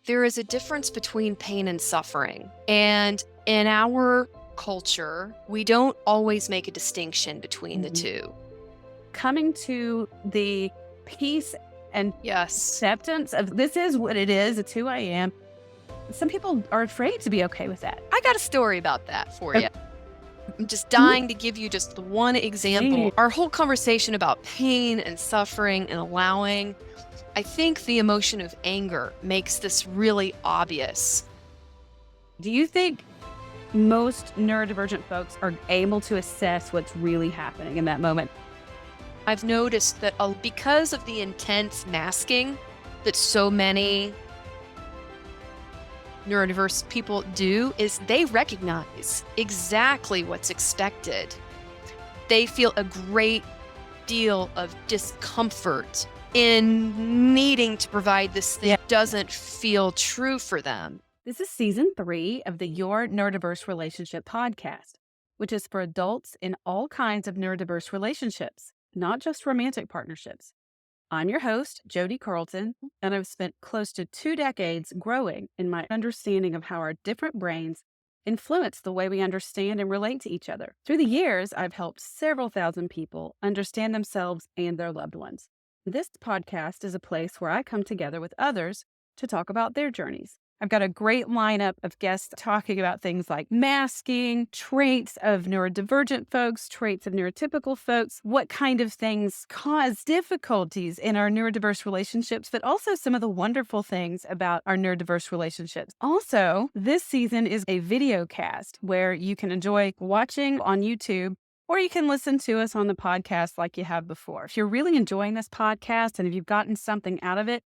There is a difference between pain and suffering. And in our culture, we don't always make a distinction between the Mhm. two. Coming to the peace and Yes. acceptance of this is what it is, it's who I am. Some people are afraid to be okay with that. I got a story about that for you. Okay. I'm just dying to give you just the one example. Our whole conversation about pain and suffering and allowing, I think the emotion of anger makes this really obvious. Do you think most neurodivergent folks are able to assess what's really happening in that moment? I've noticed that because of the intense masking that so many neurodiverse people do, is they recognize exactly what's expected. They feel a great deal of discomfort in needing to provide this thing Yeah. that doesn't feel true for them. This is season 3 of the Your Neurodiverse Relationship podcast, which is for adults in all kinds of neurodiverse relationships, not just romantic partnerships. I'm your host, Jodi Carlton, and I've spent close to 2 decades growing in my understanding of how our different brains influence the way we understand and relate to each other. Through the years, I've helped several thousand people understand themselves and their loved ones. This podcast is a place where I come together with others to talk about their journeys. I've got a great lineup of guests talking about things like masking, traits of neurodivergent folks, traits of neurotypical folks, what kind of things cause difficulties in our neurodiverse relationships, but also some of the wonderful things about our neurodiverse relationships. Also, this season is a video cast where you can enjoy watching on YouTube or you can listen to us on the podcast like you have before. If you're really enjoying this podcast and if you've gotten something out of it,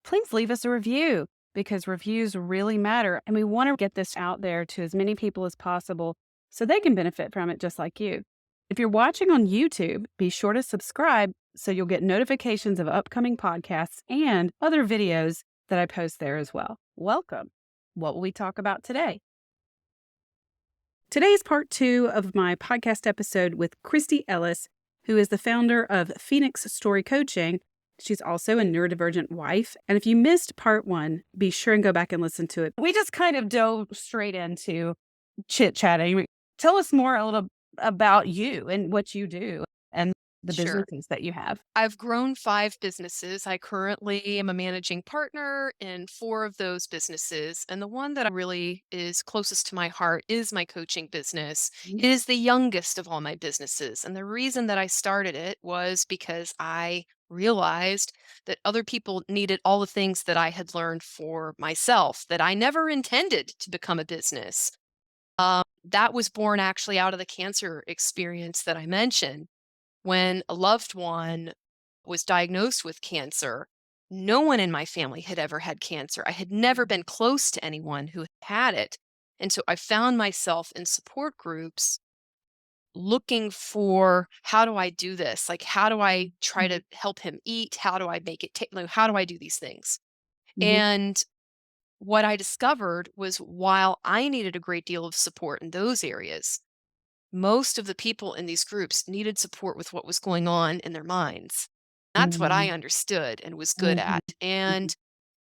please leave us a review because reviews really matter. And we want to get this out there to as many people as possible so they can benefit from it just like you. If you're watching on YouTube, be sure to subscribe so you'll get notifications of upcoming podcasts and other videos that I post there as well. Welcome. What will we talk about today? Today's part 2 of my podcast episode with Christy Ellis, who is the founder of Phoenix Story Coaching. She's also a neurodivergent wife. And if you missed part 1, be sure and go back and listen to it. We just kind of dove straight into chit-chatting. Tell us more a little about you and what you do and the Sure. businesses that you have. I've grown 5 businesses. I currently am a managing partner in 4 of those businesses. And the one that really is closest to my heart is my coaching business. It is the youngest of all my businesses. And the reason that I started it was because I realized that other people needed all the things that I had learned for myself, that I never intended to become a business. That was born actually out of the cancer experience that I mentioned. When a loved one was diagnosed with cancer, no one in my family had ever had cancer. I had never been close to anyone who had it. And so I found myself in support groups looking for how do I do this? Like, how do I try to help him eat? How do I make it like, how do I do these things? Mhm. And what I discovered was while I needed a great deal of support in those areas, most of the people in these groups needed support with what was going on in their minds. That's what I Mhm. understood and was good Mhm. at. And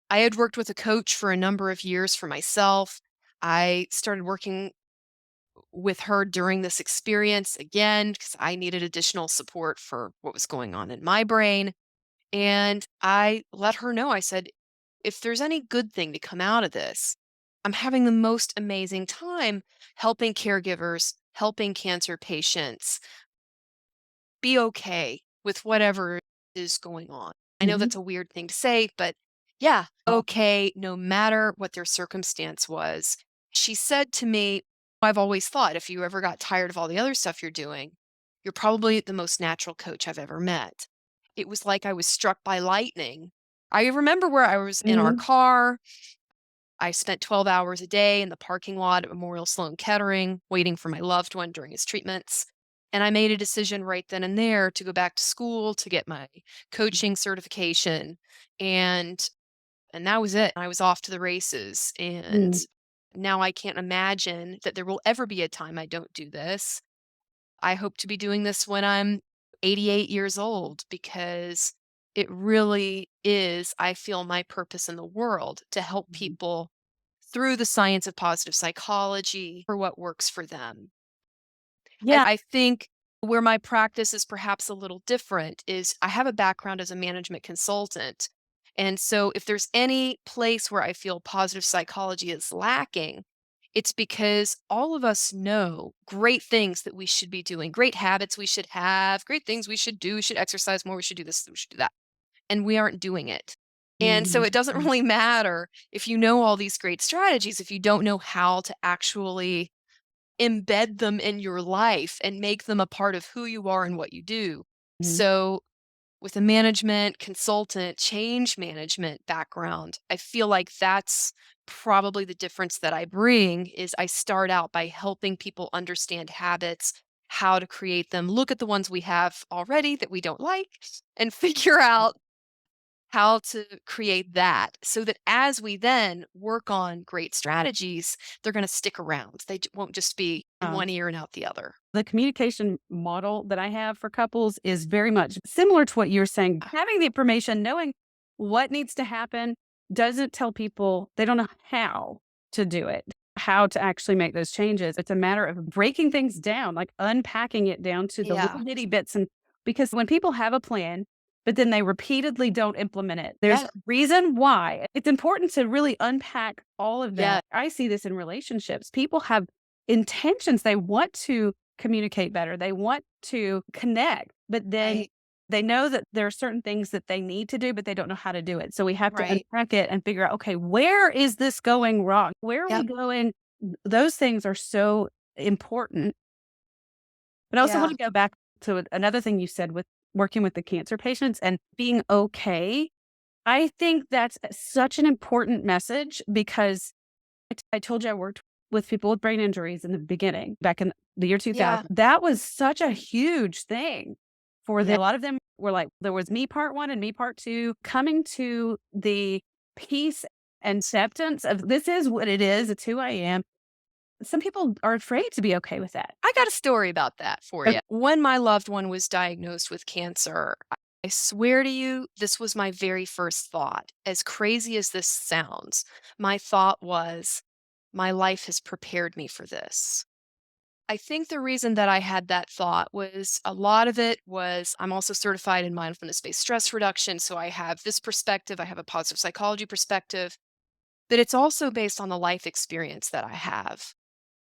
I had worked with a coach for a number of years for myself. I started working with her during this experience again because I needed additional support for what was going on in my brain. And I let her know, I said, if there's any good thing to come out of this, I'm having the most amazing time helping caregivers, helping cancer patients be okay with whatever is going on. I know Mhm. that's a weird thing to say, but yeah, okay, no matter what their circumstance was. She said to me, I've always thought if you ever got tired of all the other stuff you're doing, you're probably the most natural coach I've ever met. It was like I was struck by lightning. I remember where I was in our Mhm. car. I spent 12 hours a day in the parking lot at Memorial Sloan Kettering waiting for my loved one during his treatments. And I made a decision right then and there to go back to school to get my coaching certification. And and that was it. I was off to the races. And Mhm. now I can't imagine that there will ever be a time I don't do this. I hope to be doing this when I'm 88 years old because it really is, I feel, my purpose in the world to help Mhm. people through the science of positive psychology for what works for them. And Yeah. I think where my practice is perhaps a little different is I have a background as a management consultant. And so if there's any place where I feel positive psychology is lacking, it's because all of us know great things that we should be doing, great habits we should have, great things we should do. We should exercise more. We should do this. We should do that. And we aren't doing it. And so Mhm. it doesn't Right. really matter if you know all these great strategies, if you don't know how to actually embed them in your life and make them a part of who you are and what you do. Mhm. So, with a management, consultant, change management background, I feel like that's probably the difference that I bring is I start out by helping people understand habits, how to create them, look at the ones we have already that we don't like and figure out how to create that so that as we then work on great strategies, they're going to stick around. Won't just be in Uh, one ear and out the other. the communication model that I have for couples is very much similar to what you're saying. Having the information, knowing what needs to happen doesn't tell people they don't know how to do it, how to actually make those changes. It's a matter of breaking things down, like unpacking it down to the little Yeah. bitty bits. And because when people have a plan, but then they repeatedly don't implement it, there's a Yeah. reason why. It's important to really unpack all of Yeah. that. I see this in relationships. People have intentions, they want to communicate better. They want to connect, but then Right. they know that there are certain things that they need to do, but they don't know how to do it. So we have to Right. unpack it and figure out, okay, where is this going wrong? Where are we Yep. going? Those things are so important. But I also want Yeah. to go back to another thing you said with working with the cancer patients and being okay. I think that's such an important message because I told you I worked with people with brain injuries in the beginning, back in the year Yeah. 2000. That was such a huge thing for Yeah. them. A lot of them were like, there was me part 1 and me part 2, coming to the peace and acceptance of this is what it is, it's who I am. Some people are afraid to be okay with that. I got a story about that for Ok. you. When my loved one was diagnosed with cancer, I swear to you, this was my very first thought. As crazy as this sounds, my thought was, my life has prepared me for this. I think the reason that I had that thought was a lot of it was I'm also certified in mindfulness based stress reduction. So I have this perspective, I have a positive psychology perspective, but it's also based on the life experience that I have.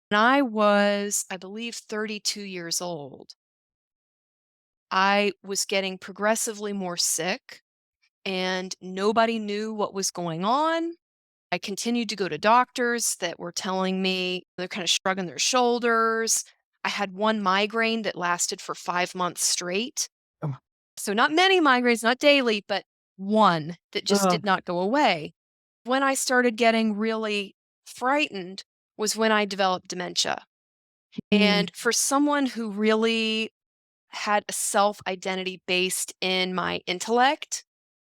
When I was, I believe, 32 years old, I was getting progressively more sick and nobody knew what was going on. I continued to go to doctors that were telling me they're kind of shrugging their shoulders. I had one migraine that lasted for 5 months straight. Oh. So, not many migraines, not daily, but one that just Ugh. did not go away. When I started getting really frightened was when I developed dementia. Mm. And for someone who really had a self identity based in my intellect,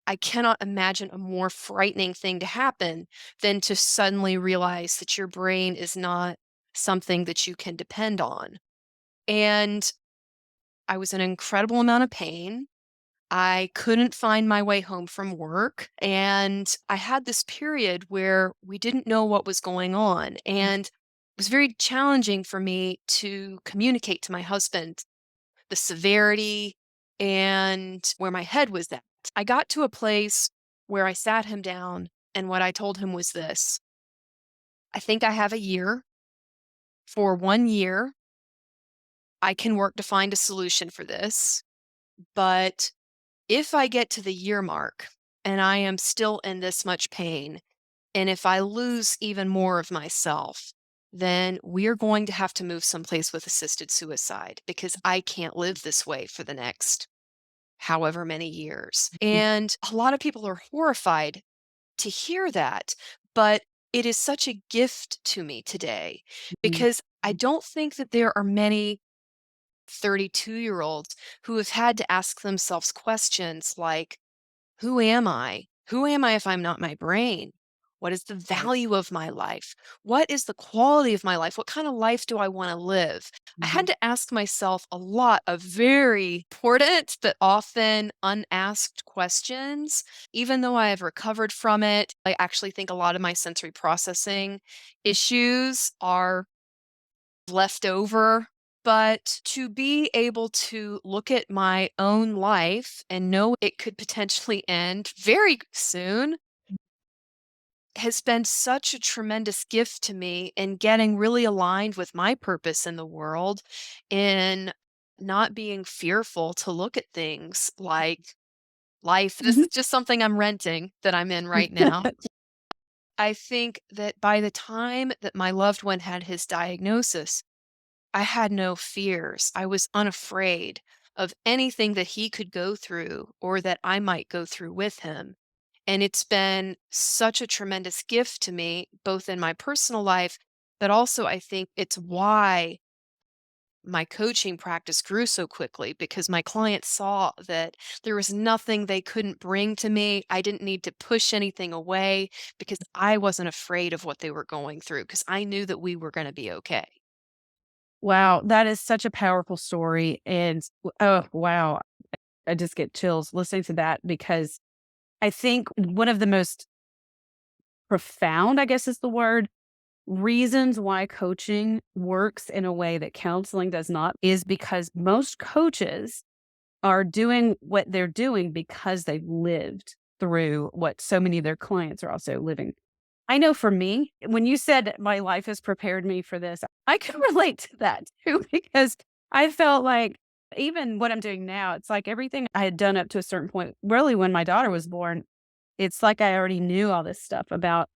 I cannot imagine a more frightening thing to happen than to suddenly realize that your brain is not something that you can depend on. And I was in an incredible amount of pain. I couldn't find my way home from work. And I had this period where we didn't know what was going on. And it was very challenging for me to communicate to my husband the severity and where my head was at. I got to a place where I sat him down and what I told him was this: I think I have a year. For 1 year, I can work to find a solution for this. But if I get to the year mark and I am still in this much pain, and if I lose even more of myself, then we're going to have to move someplace with assisted suicide because I can't live this way for the next however many years. And a lot of people are horrified to hear that, but it is such a gift to me today Mhm. because I don't think that there are many 32-year-olds who have had to ask themselves questions like, who am I? Who am I if I'm not my brain? What is the Right. value of my life? What is the quality of my life? What kind of life do I want to live? I had Mhm. to ask myself a lot of very important but often unasked questions. Even though I have recovered from it, I actually think a lot of my sensory processing issues are left over. But to be able to look at my own life and know it could potentially end very soon has been such a tremendous gift to me in getting really aligned with my purpose in the world, in not being fearful to look at things like life. This is Mhm. just something I'm renting that I'm in right now. I think that by the time that my loved one had his diagnosis, I had no fears. I was unafraid of anything that he could go through or that I might go through with him. And it's been such a tremendous gift to me, both in my personal life, but also I think it's why my coaching practice grew so quickly because my clients saw that there was nothing they couldn't bring to me. I didn't need to push anything away because I wasn't afraid of what they were going through because I knew that we were going to be okay. Wow, that is such a powerful story, and oh, wow, I just get chills listening to that because I think one of the most profound, I guess is the word, reasons why coaching works in a way that counseling does not is because most coaches are doing what they're doing because they've lived through what so many of their clients are also living. I know for me, when you said my life has prepared me for this, I can relate to that too, because I felt like even what I'm doing now, it's like everything I had done up to a certain point, really when my daughter was born, it's like I already knew all this stuff about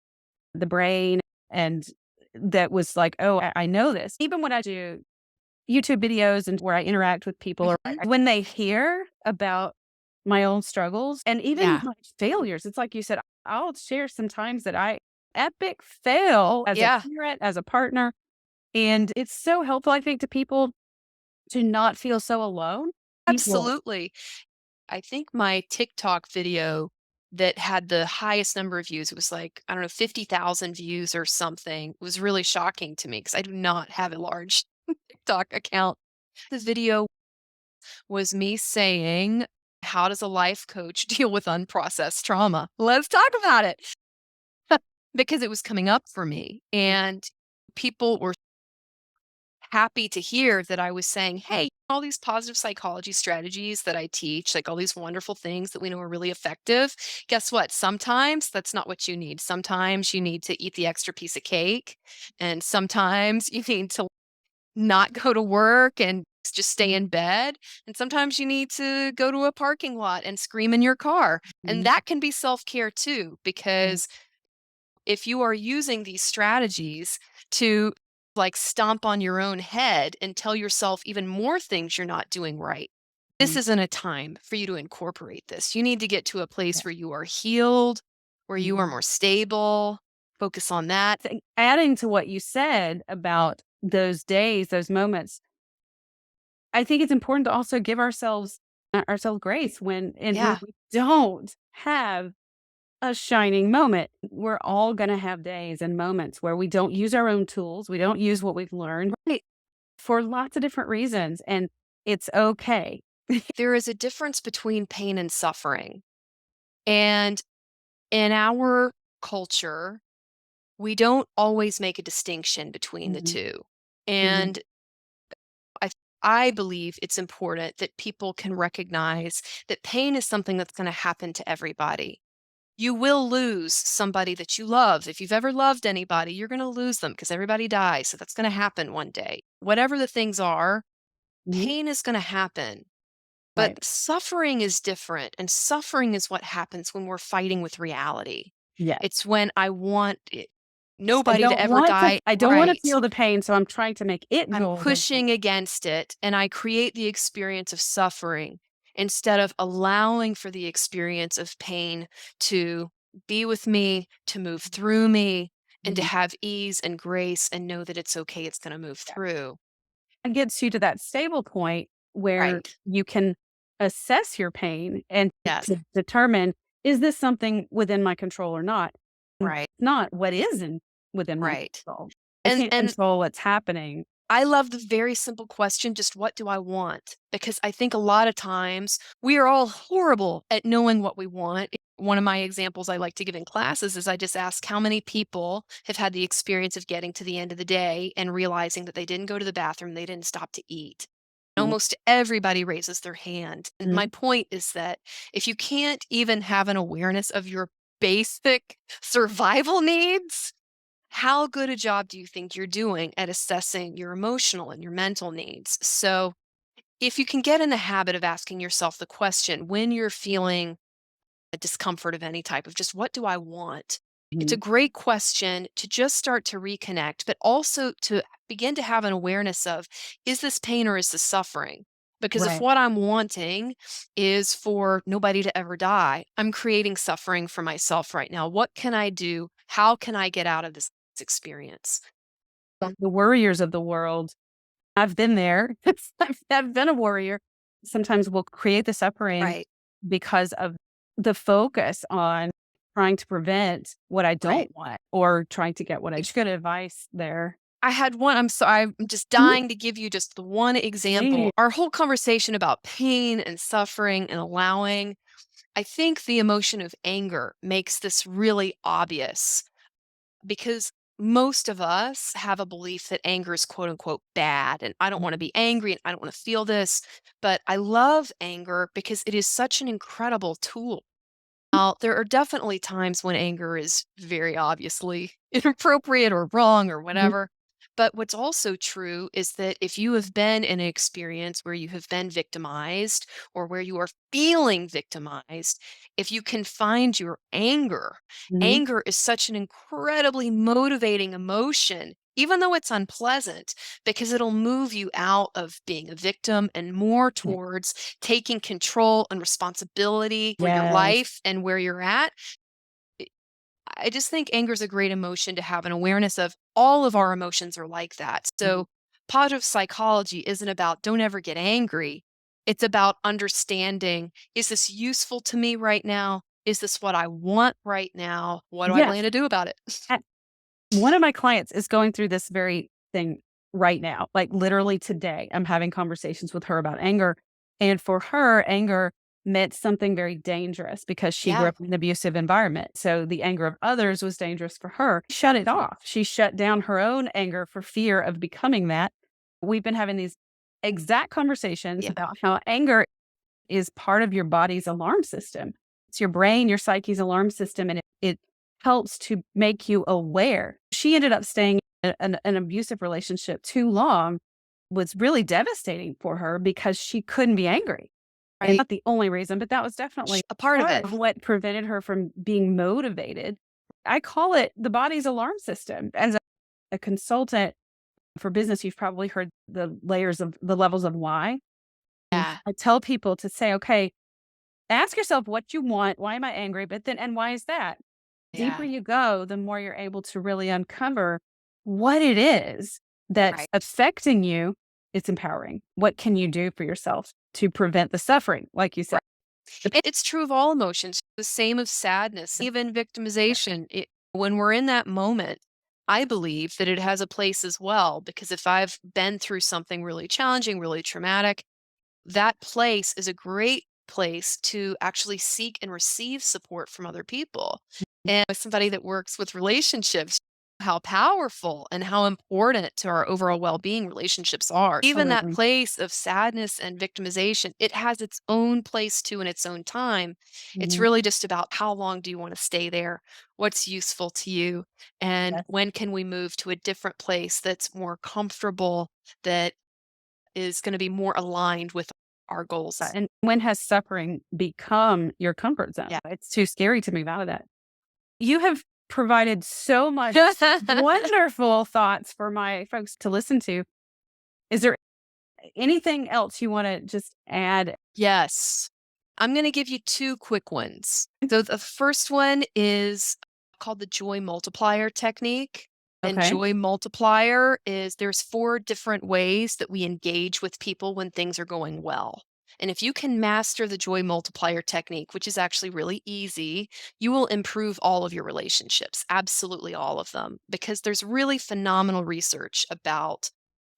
the brain and that was like, oh, I know this. Even when I do YouTube videos and where I interact with people or Mhm. when they hear about my own struggles and even Yeah. my failures, it's like you said, I'll share some times that I epic fail as a Yeah. parent, as a partner. And it's so helpful, I think, to people to not feel so alone. People. Absolutely. I think my TikTok video that had the highest number of views, it was like, I don't know, 50,000 views or something, was really shocking to me because I do not have a large TikTok account. The video was me saying, "How does a life coach deal with unprocessed trauma? Let's talk about it." Because it was coming up for me, and people were happy to hear that I was saying, "Hey, all these positive psychology strategies that I teach, like all these wonderful things that we know are really effective, guess what? Sometimes that's not what you need. Sometimes you need to eat the extra piece of cake, and sometimes you need to not go to work and just stay in bed, and sometimes you need to go to a parking lot and scream in your car." And Mhm. that can be self-care too, because if you are using these strategies to like stomp on your own head and tell yourself even more things you're not doing right, this Mhm. isn't a time for you to incorporate this. You need to get to a Yeah. place where you are healed, where you are Mhm. more stable, focus on that. Adding to what you said about those days, those moments, I think it's important to also give ourselves grace when Yeah, we don't have a shining moment. We're all gonna have days and moments where we don't use our own tools, we don't use what we've learned right. for lots of different reasons, and it's okay. There is a difference between pain and suffering. And in our culture, we don't always make a distinction between the Mhm, two. mhm, And I I believe it's important that people can recognize that pain is something that's going to happen to everybody. You will lose somebody that you love. If you've ever loved anybody, you're going to lose them because everybody dies. So that's going to happen one day. Whatever the things are, mhm, pain is going to happen. But right. suffering is different. And suffering is what happens when we're fighting with reality. Yes. It's when I want it, nobody to ever die. I don't wanna Right. feel the pain, so I'm trying to make it I'm go away. pushing against it and I create the experience of suffering instead of allowing for the experience of pain to be with me, to move through me, and to Mhm, have ease and grace and know that it's okay, it's going to move yeah. through. It gets you to that stable point where Right. you can assess your pain and Yes. to determine, is this something within my control or not? Right. Not what within my Right. control. I And can't and control what's happening. I love the very simple question, just what do I want? Because I think a lot of times we are all horrible at knowing what we want. One of my examples I like to give in classes is I just ask how many people have had the experience of getting to the end of the day and realizing that they didn't go to the bathroom, they didn't stop to eat. Almost everybody raises their hand. And Mhm. my point is that if you can't even have an awareness of your basic survival needs, how good a job do you think you're doing at assessing your emotional and your mental needs? So, if you can get in the habit of asking yourself the question when you're feeling a discomfort of any type of just what do I want? It's a Mhm. great question to just start to reconnect, but also to begin to have an awareness of is this pain or is this suffering? Because if Right. what I'm wanting is for nobody to ever die, I'm creating suffering for myself right now. What can I do? How can I get out of this experience? Mm. The worriers of the world, I've been there. I've been a worrier. Sometimes we'll create the suffering Right, because of the focus on trying to prevent what I right. don't want or trying to get what I good advice there. I had one I'm just Mhm. dying to give you just the one Hey. example. Our whole conversation about pain and suffering and allowing, I think the emotion of anger makes this really obvious because most of us have a belief that anger is quote unquote bad and I don't want to be angry and I don't want to feel this, but I love anger because it is such an incredible tool. Now, there are definitely times when anger is very obviously inappropriate or wrong or Mhm. whatever. But what's also true is that if you have been in an experience where you have been victimized or where you are feeling victimized, if you can find your anger, Mhm. anger is such an incredibly motivating emotion, even though it's unpleasant, because it'll move you out of being a victim and more Yeah. towards taking control and responsibility for your Yes. life and where you're at. I I just think anger is a great emotion to have an awareness of. All of our emotions are like that. Mhm. So, positive psychology isn't about don't ever get angry. It's about understanding is this useful to me right now? Is this what I want right now? What do I Yes. plan to do about it? One of my clients is going through this very thing right now, like literally today. I'm having conversations with her about anger. And for her, anger meant something very dangerous because she grew Yeah. up in an abusive environment. So the anger of others was dangerous for her. Shut it Mhm. off. She shut down her own anger for fear of becoming that. We've been having these exact conversations Yeah. about how anger is part of your body's alarm system. It's your brain, your psyche's alarm system, and it helps to make you aware. She ended up staying in an abusive relationship too long, was really devastating for her because she couldn't be angry. And Right. not the only reason, but that was definitely A part of part it. of what prevented her from being motivated. I call it the body's alarm system. As a consultant for business, you've probably heard the levels of why. And Yeah. I tell people to say, okay, ask yourself what you want. Why am I angry? But then, and why is that? Deeper Yeah. you go, the more you're able to really uncover what it is that's Right. affecting you. It's empowering. What can you do for yourself to prevent the suffering? Like you said, Right. It's true of all emotions, the same of sadness, even victimization. When we're in that moment, I believe that it has a place as well, because if I've been through something really challenging, really traumatic, that place is a great place to actually seek and receive support from other people. And as somebody that works with relationships, how powerful and how important to our overall well-being relationships are. Even that absolutely. place of sadness and victimization, it has its own place too in its own time. It's Mhm. really just about how long do you want to stay there? What's useful to you? And Yes. when can we move to a different place that's more comfortable, that is going to be more aligned with our goals? And when has suffering become your comfort zone? Yeah. It's too scary to move out of that. You have provided so much wonderful thoughts for my folks to listen to. Is there anything else you want to just add? Yes. I'm going to give you two quick ones. So the first one is called the joy multiplier technique. And Okay. joy multiplier is there's four different ways that we engage with people when things are going well. And if you can master the joy multiplier technique, which is actually really easy, you will improve all of your relationships, absolutely all of them, because there's really phenomenal research about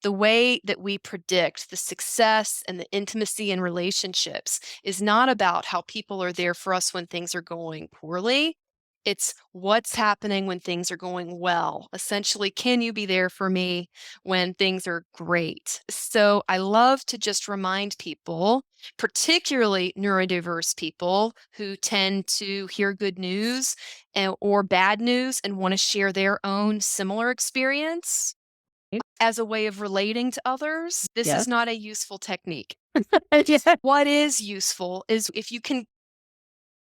the way that we predict the success and the intimacy in relationships is not about how people are there for us when things are going poorly. It's what's happening when things are going well. Essentially, can you be there for me when things are great? So I love to just remind people, particularly neurodiverse people who tend to hear good news or bad news and want to share their own similar experience as a way of relating to others. This is Yes. not a useful technique. Yeah. What is useful is if you can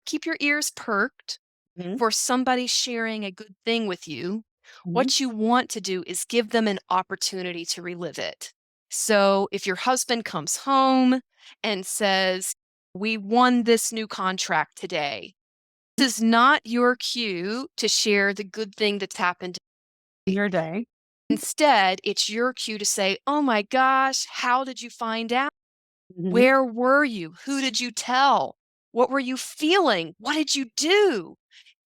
keep your ears perked Mhm. for somebody sharing a good thing with you, Mhm. what you want to do is give them an opportunity to relive it. So if your husband comes home and says, "We won this new contract today," this is not your cue to share the good thing that's happened. Your day. Instead, it's your cue to say, "Oh my gosh, how did you find out? Mhm. Where were you? Who did you tell? What were you feeling? What did you do?"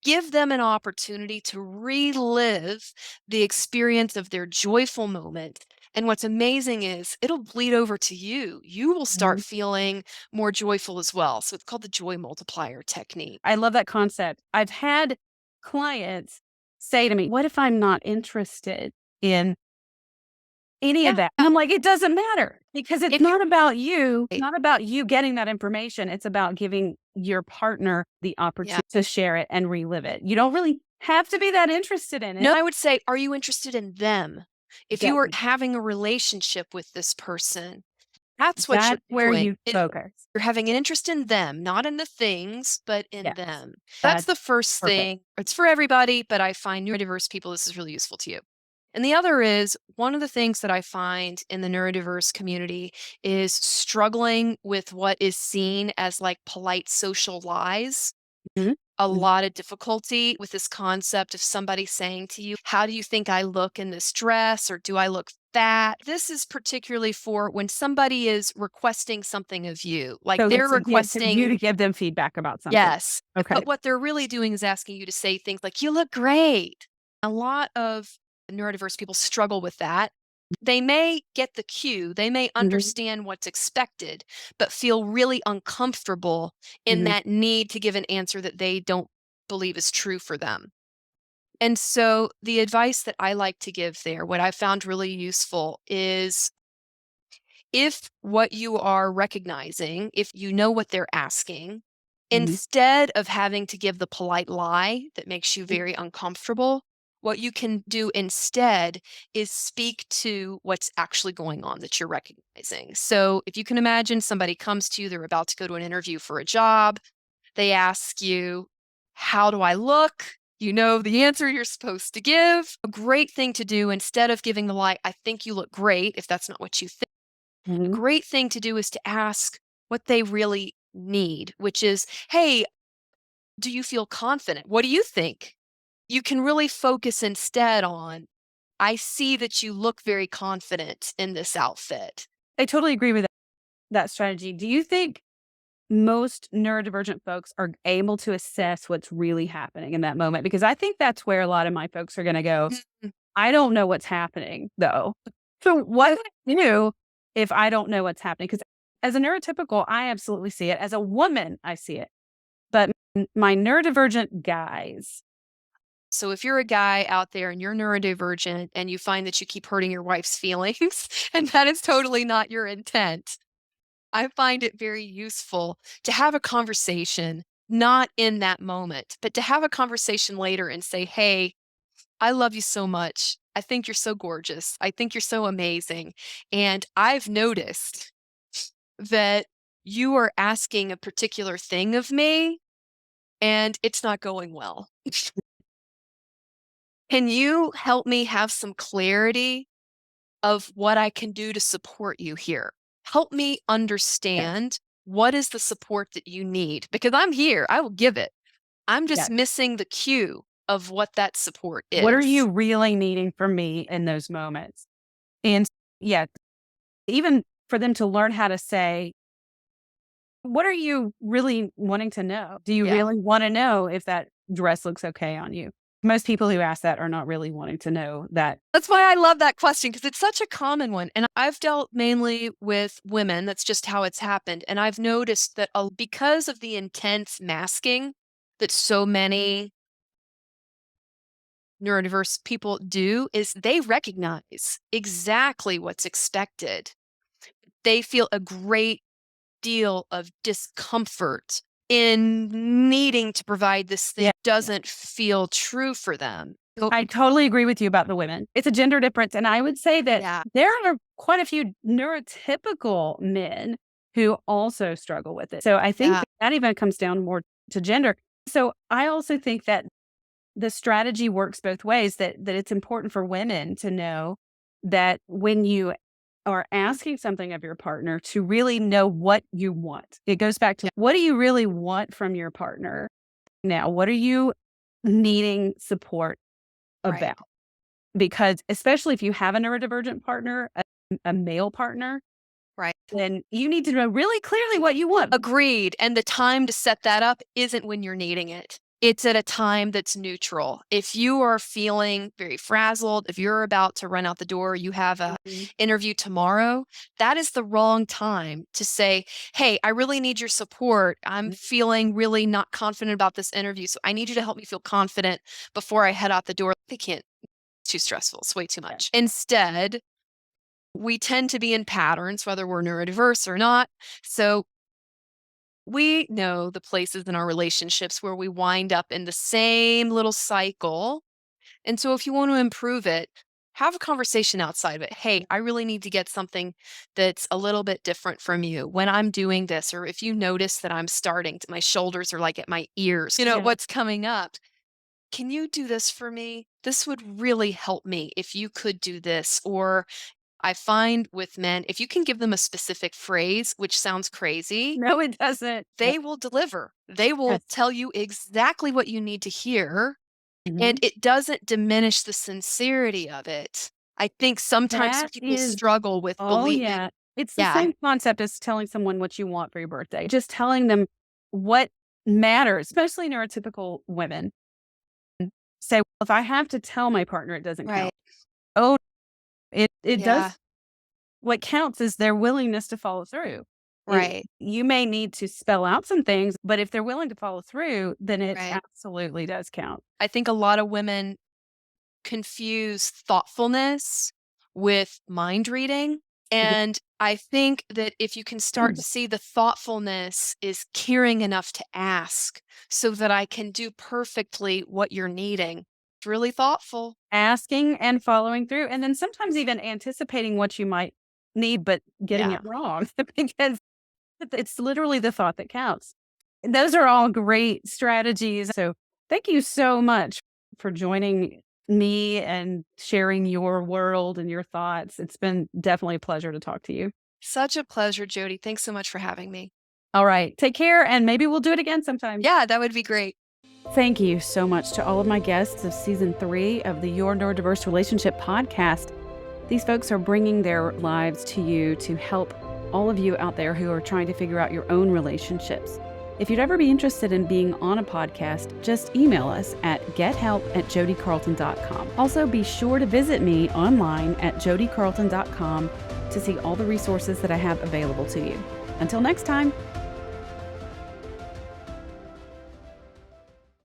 Give them an opportunity to relive the experience of their joyful moment. And what's amazing is it'll bleed over to you. You will start Mhm. feeling more joyful as well. So it's called the joy multiplier technique. I love that concept. I've had clients say to me, "What if I'm not interested in any of Yeah. that?" And I'm like, "It doesn't matter because it's If you're not about you. It's right. not about you getting that information. It's about giving your partner the Yeah. opportunity to share it and relive it. You don't really have to be that interested in it." No, I would say, are you interested in them? If you are Exactly. having a relationship with this person, that's what you're That's where doing. you focus. You're having an interest in them, not in the things, but in Yes. them. That's That's the first perfect. thing. It's for everybody, but I find neurodiverse people, this is really useful to you. And the other is one of the things that I find in the neurodiverse community is struggling with what is seen as like polite social lies. Mhm. A Mhm. lot of difficulty with this concept of somebody saying to you, "How do you think I look in this dress?" or "Do I look fat?" This is particularly for when somebody is requesting something of you, like So they're it's you requesting. to give them feedback about something. Yes, Okay. but what they're really doing is asking you to say things like, "You look great." A lot of neurodiverse people struggle with that. They may get the cue, they may Mhm. understand what's expected, but feel really uncomfortable in Mhm. that need to give an answer that they don't believe is true for them. And so the advice that I like to give there, what I found really useful is if what you are recognizing, if you know what they're asking, Mhm. instead of having to give the polite lie that makes you very uncomfortable, what you can do instead is speak to what's actually going on that you're recognizing. So if you can imagine somebody comes to you, they're about to go to an interview for a job, they ask you, "How do I look?" You know the answer you're supposed to give. A great thing to do instead of giving the lie, "I think you look great," if that's not what you think. A Mhm. great thing to do is to ask what they really need, which is, "Hey, do you feel confident? What do you think?" You can really focus instead on, "I see that you look very confident in this outfit." I totally agree with that strategy. Do you think most neurodivergent folks are able to assess what's really happening in that moment? Because I think that's where a lot of my folks are gonna go, Mhm. "I don't know what's happening, though." So what do I do if I don't know what's happening? Because as a neurotypical, I absolutely see it. As a woman, I see it. But my neurodivergent guys. So if you're a guy out there and you're neurodivergent and you find that you keep hurting your wife's feelings and that is totally not your intent, I find it very useful to have a conversation, not in that moment, but to have a conversation later and say, "Hey, I love you so much. I think you're so gorgeous. I think you're so amazing. And I've noticed that you are asking a particular thing of me and it's not going well. Can you help me have some clarity of what I can do to support you here? Help me Yes. understand what is the support that you need because I'm here. I will give it. I'm just Yes. missing the cue of what that support What are is." you really needing from me in those moments? And yeah, even for them to learn how to say, What are you really wanting to know? Do you Yeah. really want to know if that dress looks okay on you? Most people who ask that are not really wanting to know that. That's why I love that question because it's such a common one. And I've dealt mainly with women. That's just how it's happened. And I've noticed that because of the intense masking that so many neurodiverse people do, is they recognize exactly what's expected. They feel a great deal of discomfort in needing to provide this thing Yeah. doesn't feel true for them. So I totally agree with you about the women. It's a gender difference. And I would say that yeah, there are quite a few neurotypical men who also struggle with it. So I think yeah, that even comes down more to gender. So I also think that the strategy works both ways, that it's important for women to know that when you are asking something of your partner, to really know what you want. It goes back to, yeah, what do you really want from your partner? Now, what are you needing support right, about? Because especially if you have a neurodivergent partner, a male partner, right. then you need to know really clearly what you want. Agreed, and the time to set that up isn't when you're needing it. It's at a time that's neutral. If you are feeling very frazzled, if you're about to run out the door, you have a Mhm. interview tomorrow, that is the wrong time to say, "Hey, I really need your support. I'm feeling really not confident about this interview, so I need you to help me feel confident before I head out the door." They can't. It's too stressful. It's way too Yeah. much. Instead, we tend to be in patterns, whether we're neurodiverse or not. So we know the places in our relationships where we wind up in the same little cycle. And so if you want to improve it, have a conversation outside of it. Hey, I really need to get something that's a little bit different from you when I'm doing this. Or if you notice that I'm starting to, my shoulders are like at my ears, Yeah. what's coming up? Can you do this for me? This would really help me if you could do this. Or I find with men, if you can give them a specific phrase, which sounds crazy, No, it doesn't. Yep. they will deliver. They will Yes. tell you exactly what you need to hear, and Mhm. it doesn't diminish the sincerity of it. I think sometimes That people is struggle with Oh, believing. yeah. It's the Yeah, same concept as telling someone what you want for your birthday. Just telling them what matters, especially neurotypical women. Say, "Well, if I have to tell my partner, it doesn't right. count." Oh, it Yeah, does. What counts is their willingness to follow through. right, You may need to spell out some things, but if they're willing to follow through, then it right. absolutely does count. I think a lot of women confuse thoughtfulness with mind reading. Yeah. And I think that if you can start to see the thoughtfulness is caring enough to ask so that I can do perfectly what you're needing, it's really thoughtful. Asking and following through, and then sometimes even anticipating what you might need, but getting Yeah. it wrong because it's literally the thought that counts. Those are all great strategies. So thank you so much for joining me and sharing your world and your thoughts. It's been definitely a pleasure to talk to you. Such a pleasure, Jody. Thanks so much for having me. All right. Take care, and maybe we'll do it again sometime. Yeah, that would be great. Thank you so much to all of my guests of season 3 of the Your Neurodiverse Relationship podcast. These folks are bringing their lives to you to help all of you out there who are trying to figure out your own relationships. If you'd ever be interested in being on a podcast, just email us at gethelp@jodicarlton.com. Also, be sure to visit me online at jodicarlton.com to see all the resources that I have available to you. Until next time.